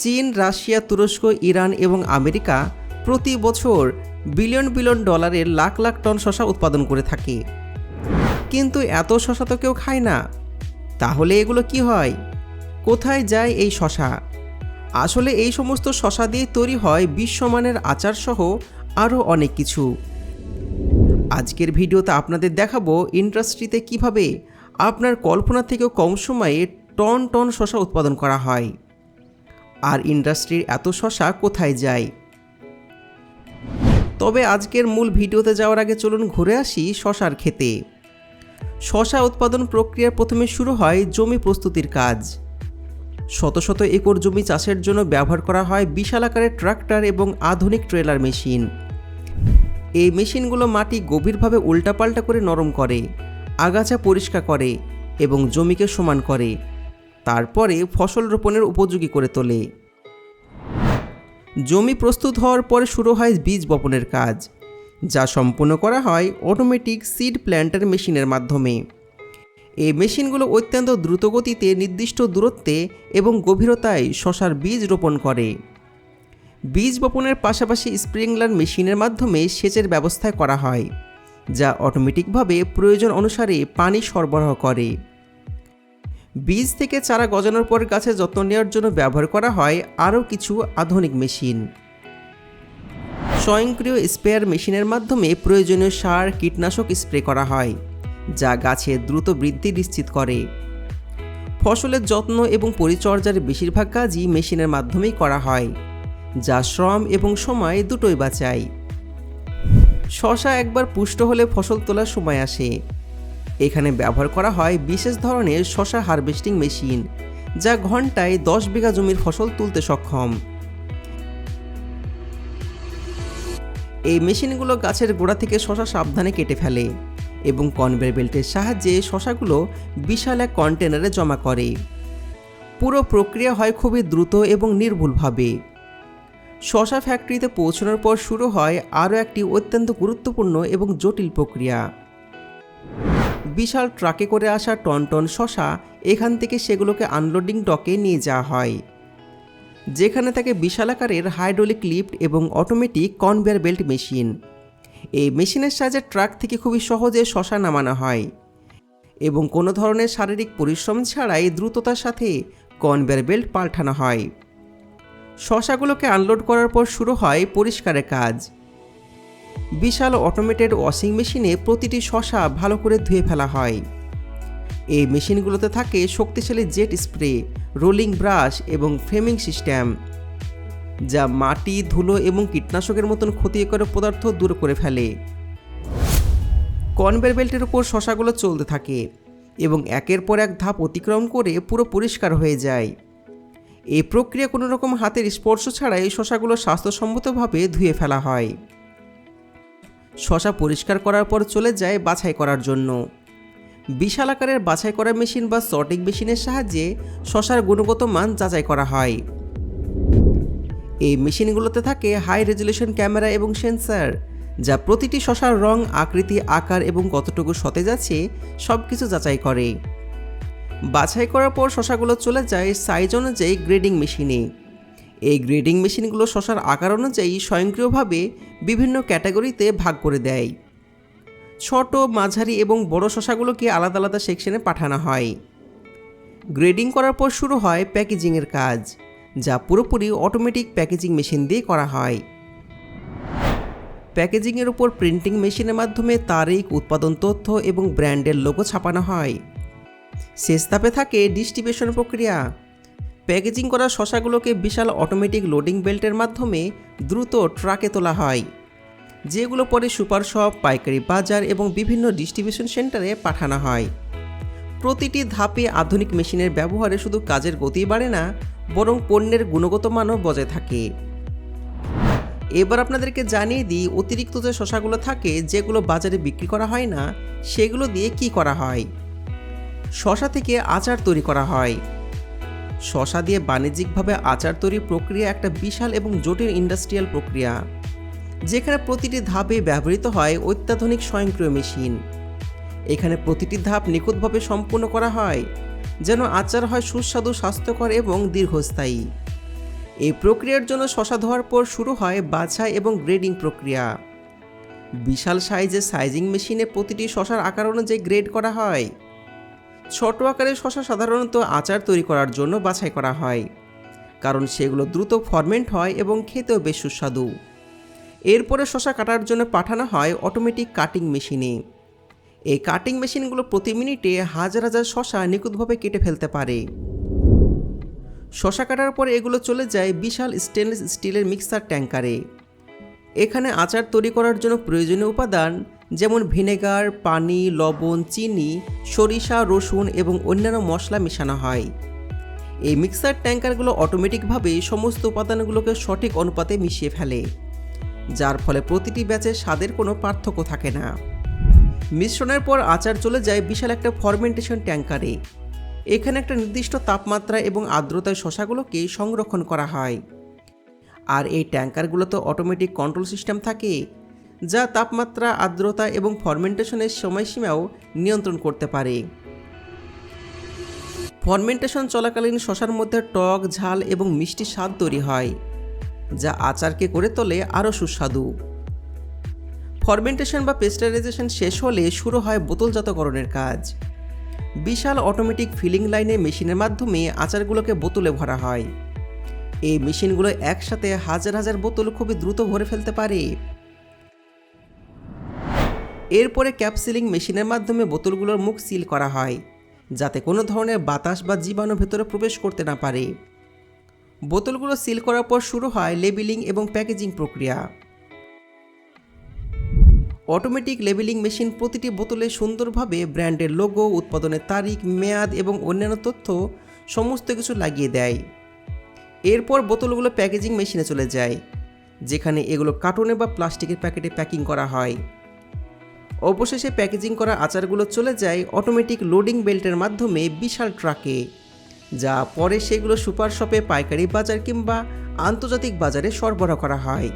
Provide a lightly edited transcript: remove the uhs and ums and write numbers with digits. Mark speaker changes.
Speaker 1: চীন, রাশিয়া, তুরস্ক, ইরান এবং আমেরিকা প্রতি বছর বিলিয়ন বিলিয়ন ডলারের লাখ লাখ টন শসা উৎপাদন করে থাকে। কিন্তু এত শসা তো কেউ খায় না। তাহলে এগুলো কি হয়? কোথায় যায় এই শসা? আসলে এই সমস্ত শসা দিয়ে তৈরি হয় বিশ্বমানের আচার সহ আরও অনেক কিছু। আজকের ভিডিওতে আপনাদের দেখাবো ইন্ডাস্ট্রিতে কিভাবে আপনার কল্পনা থেকেও কম সময়ে টন টন শসা উৎপাদন করা হয়, আর ইন্ডাস্ট্রির এত শসা কোথায় যায়। তবে আজকের মূল ভিডিওতে যাওয়ার আগে চলুন ঘুরে আসি শসার ক্ষেতে। শসা উৎপাদন প্রক্রিয়ার প্রথমে শুরু হয় জমি প্রস্তুতির কাজ। শত শত একর জমি চাষের জন্য ব্যবহার করা হয় বিশাল আকারের ট্রাক্টর এবং আধুনিক ট্রেলার মেশিন। এই মেশিনগুলো মাটি গভীরভাবে উল্টাপাল্টা করে নরম করে, আগাছা পরিষ্কার করে এবং জমিকে সমান করে, তারপরে ফসল রোপণের উপযোগী করে তোলে। জমি প্রস্তুত হওয়ার পরে শুরু হয় বীজ বপনের কাজ, যা সম্পূর্ণ করা হয় অটোমেটিক সিড প্ল্যান্টার মেশিনের মাধ্যমে। এই মেশিনগুলো অত্যন্ত দ্রুতগতিতে নির্দিষ্ট দূরত্বে এবং গভীরতায় শসার বীজ রোপণ করে। বীজ বপনের পাশাপাশি স্প্রিংলার মেশিনের মাধ্যমে সেচের ব্যবস্থা করা হয়, যা অটোমেটিকভাবে প্রয়োজন অনুসারে পানি সরবরাহ করে। বীজ থেকে চারা গজানোর পর গাছের যত্ন নেওয়ার জন্য ব্যবহার করা হয় আরও কিছু আধুনিক মেশিন। স্বয়ংক্রিয় স্প্রেয়ার মেশিনের মাধ্যমে প্রয়োজনীয় সার, কীটনাশক স্প্রে করা হয়, যা গাছের দ্রুত বৃদ্ধি নিশ্চিত করে। ফসলের যত্ন এবং পরিচর্যার বেশিরভাগ কাজই মেশিনের মাধ্যমেই করা হয়, যা শ্রম এবং সময় দুটোই বাঁচায়। শসা একবার পুষ্ট হলে ফসল তোলার সময় আসে। এখানে ব্যবহার করা হয় বিশেষ ধরনের শসা হারভেস্টিং মেশিন, যা ঘন্টায় 10 বিঘা জমির ফসল তুলতে সক্ষম। এই মেশিনগুলো গাছের গোড়া থেকে শসা সাবধানে কেটে ফেলে এবং কনভেয়ার বেল্টের সাহায্যে শসাগুলো বিশাল এক কন্টেনারে জমা করে। পুরো প্রক্রিয়া হয় খুবই দ্রুত এবং নির্ভুলভাবে। শসা ফ্যাক্টরিতে পৌঁছানোর পর শুরু হয় আরও একটি অত্যন্ত গুরুত্বপূর্ণ এবং জটিল প্রক্রিয়া। বিশাল ট্রাকে করে আসা টন টন শসা এখান থেকে সেগুলোকে আনলোডিং ডকে নিয়ে যাওয়া হয়, যেখানে থাকে বিশাল আকারের হাইড্রোলিক লিফট এবং অটোমেটিক কনভেয়ার বেল্ট মেশিন। এই মেশিনের সাহায্যে ট্রাক থেকে খুবই সহজে শসা নামানো হয় এবং কোনো ধরনের শারীরিক পরিশ্রম ছাড়াই দ্রুততার সাথে কনভেয়ার বেল্ট পাল্টানো হয়। শসাগুলোকে আনলোড করার পর শুরু হয় পরিষ্কারের কাজ। বিশাল অটোমেটেড ওয়াশিং মেশিনে প্রতিটি শসা ভালো করে ধুয়ে ফেলা হয়। এই মেশিনগুলোতে থাকে শক্তিশালী জেট স্প্রে, রোলিং ব্রাশ এবং ফ্রেমিং সিস্টেম, যা মাটি, ধুলো এবং কীটনাশকের মতন ক্ষতিকর পদার্থ দূর করে ফেলে। কনভেয়ার বেল্টের উপর শসাগুলো চলতে থাকে এবং একের পর এক ধাপ অতিক্রম করে পুরো পরিষ্কার হয়ে যায়। এই প্রক্রিয়া কোনো রকম হাতের স্পর্শ ছাড়াই শসাগুলো স্বাস্থ্যসম্মতভাবে ধুয়ে ফেলা হয়। শসা পরিষ্কার করার পর চলে যায় বাছাই করার জন্য। বিশাল আকারের বাছাই করা মেশিন বা সর্টিং মেশিনের সাহায্যে শসার গুণগত মান যাচাই করা হয়। এই মেশিনগুলোতে থাকে হাই রেজলিউশন ক্যামেরা এবং সেন্সর, যা প্রতিটি শসার রং, আকৃতি, আকার এবং কতটুকু সতেজ আছে সব কিছু যাচাই করে। বাছাই করার পর শসাগুলো চলে যায় সাইজ অনুযায়ী গ্রেডিং মেশিনে। এই গ্রেডিং মেশিনগুলো শসার আকার অনুযায়ী স্বয়ংক্রিয়ভাবে বিভিন্ন ক্যাটাগরিতে ভাগ করে দেয়। ছোট, মাঝারি এবং বড় শসাগুলোকে আলাদা আলাদা সেকশনে পাঠানো হয়। গ্রেডিং করার পর শুরু হয় প্যাকেজিংয়ের কাজ, যা পুরোপুরি অটোমেটিক প্যাকেজিং মেশিন দিয়ে করা হয়। প্যাকেজিংয়ের উপর প্রিন্টিং মেশিনের মাধ্যমে তারিখ, উৎপাদন তথ্য এবং ব্র্যান্ডের লোগো ছাপানো হয়। শেষ ধাপে থাকে ডিস্ট্রিবিউশন প্রক্রিয়া। প্যাকেজিং করা শসাগুলোকে বিশাল অটোমেটিক লোডিং বেল্টের মাধ্যমে দ্রুত ট্রাকে তোলা হয়, যেগুলো পরে সুপার শপ, পাইকারি বাজার এবং বিভিন্ন ডিস্ট্রিবিউশন সেন্টারে পাঠানো হয়। প্রতিটি ধাপে আধুনিক মেশিনের ব্যবহারে শুধু কাজের গতি বাড়ে না, বরং পণ্যের গুণগত মানও বজায় থাকে। এবার আপনাদেরকে জানিয়ে দিই অতিরিক্ত যে শসাগুলো থাকে, যেগুলো বাজারে বিক্রি করা হয় না, সেগুলো দিয়ে কি করা হয়। শসা থেকে আচার তৈরি করা হয়। শসা দিয়ে বাণিজ্যিকভাবে আচার তৈরির প্রক্রিয়া একটা বিশাল এবং জটিল ইন্ডাস্ট্রিয়াল প্রক্রিয়া, যেখানে প্রতিটি ধাপে ব্যবহৃত হয় অত্যাধুনিক স্বয়ংক্রিয় মেশিন। এখানে প্রতিটি ধাপ নিখুঁতভাবে সম্পূর্ণ করা হয়, যেন আচার হয় সুস্বাদু, স্বাস্থ্যকর এবং দীর্ঘস্থায়ী। এই প্রক্রিয়ার জন্য শসা ধোয়ার পর শুরু হয় বাছাই এবং গ্রেডিং প্রক্রিয়া। বিশাল সাইজের সাইজিং মেশিনে প্রতিটি শসার আকার অনুযায়ী গ্রেড করা হয়। ছোট আকারের শসা সাধারণত আচার তৈরি করার জন্য বাছাই করা হয়, কারণ সেগুলো দ্রুত ফরমেন্ট হয় এবং খেতেও বেশ সুস্বাদু। এরপরে শসা কাটার জন্য পাঠানো হয় অটোমেটিক কাটিং মেশিনে। এই কাটিং মেশিনগুলো প্রতি মিনিটে হাজার হাজার শসা নিখুঁতভাবে কেটে ফেলতে পারে। শসা কাটার পর এগুলো চলে যায় বিশাল স্টেনলেস স্টিলের মিক্সার ট্যাঙ্কারে। এখানে আচার তৈরি করার জন্য প্রয়োজনীয় উপাদান যেমন ভিনেগার, পানি, লবণ, চিনি, সরিষা, রসুন এবং অন্যান্য মশলা মেশানো হয়। এই মিক্সার ট্যাঙ্কারগুলো অটোমেটিকভাবে সমস্ত উপাদানগুলোকে সঠিক অনুপাতে মিশিয়ে ফেলে, যার ফলে প্রতিটি ব্যাচের স্বাদের কোনো পার্থক্য থাকে না। মিশ্রণের পর আচার চলে যায় বিশাল একটা ফার্মেন্টেশন ট্যাঙ্কারে। এখানে একটা নির্দিষ্ট তাপমাত্রা এবং আর্দ্রতায় শসাগুলোকে সংরক্ষণ করা হয়। আর এই ট্যাঙ্কারগুলোতে অটোমেটিক কন্ট্রোল সিস্টেম থাকে, যা তাপমাত্রা, আর্দ্রতা এবং ফার্মেন্টেশনের সময়সীমাও নিয়ন্ত্রণ করতে পারে। ফার্মেন্টেশন চলাকালীন শসার মধ্যে টক, ঝাল এবং মিষ্টি স্বাদ তৈরি হয়, যা আচারকে করে তোলে আরও সুস্বাদু। ফার্মেন্টেশন বা পেস্টারাইজেশন শেষ হলে শুরু হয় বোতলজাতকরণের কাজ। বিশাল অটোমেটিক ফিলিং লাইনে মেশিনের মাধ্যমে আচারগুলোকে বোতলে ভরা হয়। এই মেশিনগুলো একসাথে হাজার হাজার বোতল খুবই দ্রুত ভরে ফেলতে পারে। এরপরে ক্যাপসিলিং মেশিনের মাধ্যমে বোতলগুলোর মুখ সিল করা হয়, যাতে কোনো ধরনের বাতাস বা জীবাণু ভেতরে প্রবেশ করতে না পারে। বোতলগুলো সিল করার পর শুরু হয় লেবেলিং এবং প্যাকেজিং প্রক্রিয়া। অটোমেটিক লেবেলিং মেশিন প্রতিটি বোতলে সুন্দরভাবে ব্র্যান্ডের লোগো, উৎপাদনের তারিখ, মেয়াদ এবং অন্যান্য তথ্য সমস্ত কিছু লাগিয়ে দেয়। এরপর বোতলগুলো প্যাকেজিং মেশিনে চলে যায়, যেখানে এগুলো কার্টুনে বা প্লাস্টিকের প্যাকেটে প্যাকিং করা হয়। অবশেষে প্যাকেজিং করা আচারগুলো চলে যায় অটোমেটিক লোডিং বেল্টের মাধ্যমে বিশাল ট্রাকে, যা পরে সেগুলো সুপার শপে, পাইকারি বাজার কিংবা আন্তর্জাতিক বাজারে সরবরাহ করা হয়।